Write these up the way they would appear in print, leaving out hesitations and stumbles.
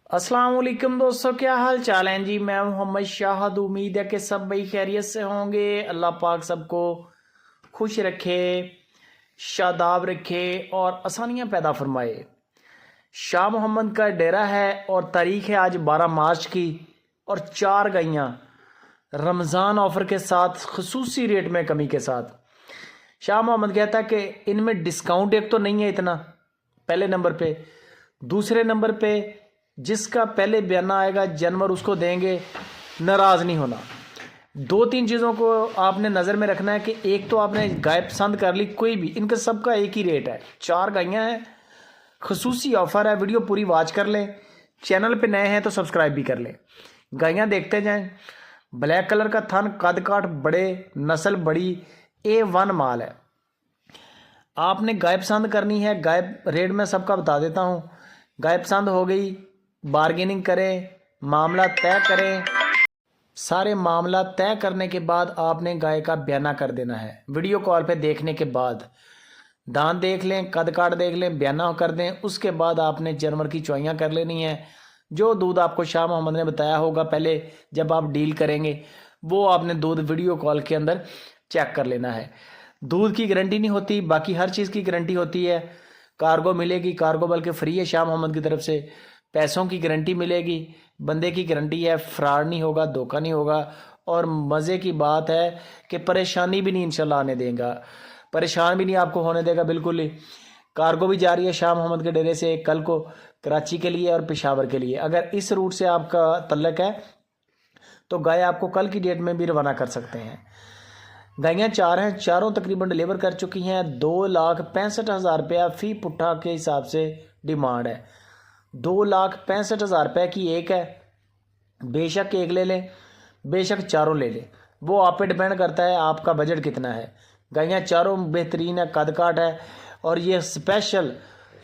अस्सलाम वालेकुम दोस्तों, क्या हाल चाल हैं जी। मैं मोहम्मद शाहद। उम्मीद है कि सब भाई खैरियत से होंगे। अल्लाह पाक सबको खुश रखे, शादाब रखे और आसानियां पैदा फरमाए। शाह मोहम्मद का डेरा है और तारीख है आज 12 मार्च की, और 4 गाइयाँ रमज़ान ऑफ़र के साथ खसूसी रेट में कमी के साथ। शाह मोहम्मद कहता है कि इनमें डिस्काउंट एक तो नहीं है इतना, पहले नंबर पे। दूसरे नंबर पे जिसका पहले बयाना आएगा जानवर उसको देंगे, नाराज़ नहीं होना। 2-3 चीज़ों को आपने नज़र में रखना है कि एक तो आपने गाय पसंद कर ली कोई भी, इनका सबका एक ही रेट है। 4 गायें हैं, खसूसी ऑफ़र है। वीडियो पूरी वॉच कर लें। चैनल पे नए हैं तो सब्सक्राइब भी कर लें। गायें देखते जाएं। ब्लैक कलर का थन, कद काठ बड़े, नस्ल बड़ी, A1 माल है। आपने गाय पसंद करनी है, गाय रेट में सबका बता देता हूँ। गाय पसंद हो गई, बार्गेनिंग करें, मामला तय करें। सारे मामला तय करने के बाद आपने गाय का बयाना कर देना है। वीडियो कॉल पे देखने के बाद दांत देख लें, कद काट देख लें, बयाना कर दें। उसके बाद आपने जानवर की चुआइयाँ कर लेनी है। जो दूध आपको शाह मोहम्मद ने बताया होगा पहले जब आप डील करेंगे, वो आपने दूध वीडियो कॉल के अंदर चेक कर लेना है। दूध की गारंटी नहीं होती, बाकी हर चीज़ की गारंटी होती है। कार्गो मिलेगी, कार्गो बल्कि फ्री है शाह मोहम्मद की तरफ से। पैसों की गारंटी मिलेगी, बंदे की गारंटी है, फ्रॉड नहीं होगा, धोखा नहीं होगा। और मज़े की बात है कि परेशानी भी नहीं इंशाल्लाह आने देगा, परेशान भी नहीं आपको होने देगा बिल्कुल ही। कार्गो भी जा रही है शाह मोहम्मद के डेरे से कल को कराची के लिए और पेशावर के लिए। अगर इस रूट से आपका तल्लक है तो गाय आपको कल की डेट में भी रवाना कर सकते हैं। गायें 4 हैं, चारों तकरीबन डिलीवर कर चुकी हैं। 2,65,000 रुपया फ़ी पुट्ठा के हिसाब से डिमांड है। 2,65,000 रुपये की एक है। बेशक एक ले लें, बेशक चारों ले लें, वो आप पे डिपेंड करता है आपका बजट कितना है। गायें चारों बेहतरीन है, कद काठ है। और ये स्पेशल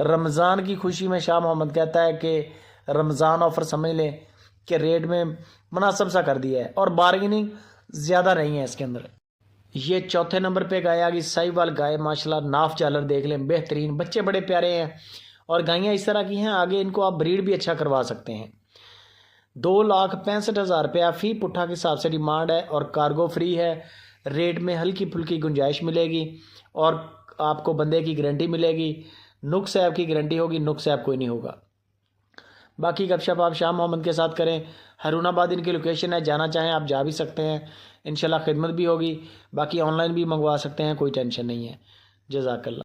रमज़ान की खुशी में शाह मोहम्मद कहता है कि रमज़ान ऑफ़र समझ लें कि रेट में मुनासिब सा कर दिया है और बार्गेनिंग ज़्यादा नहीं है इसके अंदर। ये चौथे नंबर पे गाय आ गई, साहिवाल गाय, माशाल्लाह नाफ जालर देख लें, बेहतरीन, बच्चे बड़े प्यारे हैं। और गायें इस तरह की हैं, आगे इनको आप ब्रीड भी अच्छा करवा सकते हैं। 2,65,000 रुपया फ़ी पुट्ठा के हिसाब से डिमांड है और कार्गो फ्री है। रेट में हल्की फुल्की गुंजाइश मिलेगी और आपको बंदे की गारंटी मिलेगी। नुक्स ऐप की गारंटी होगी, नुक्स ऐप कोई नहीं होगा। बाकी गपशप आप शाह मोहम्मद के साथ करें। हरूनाबाद इनकी लोकेशन है, जाना चाहें आप जा भी सकते हैं, इंशाल्लाह खिदमत भी होगी। बाकी ऑनलाइन भी मंगवा सकते हैं, कोई टेंशन नहीं है। जज़ाकल्लाह।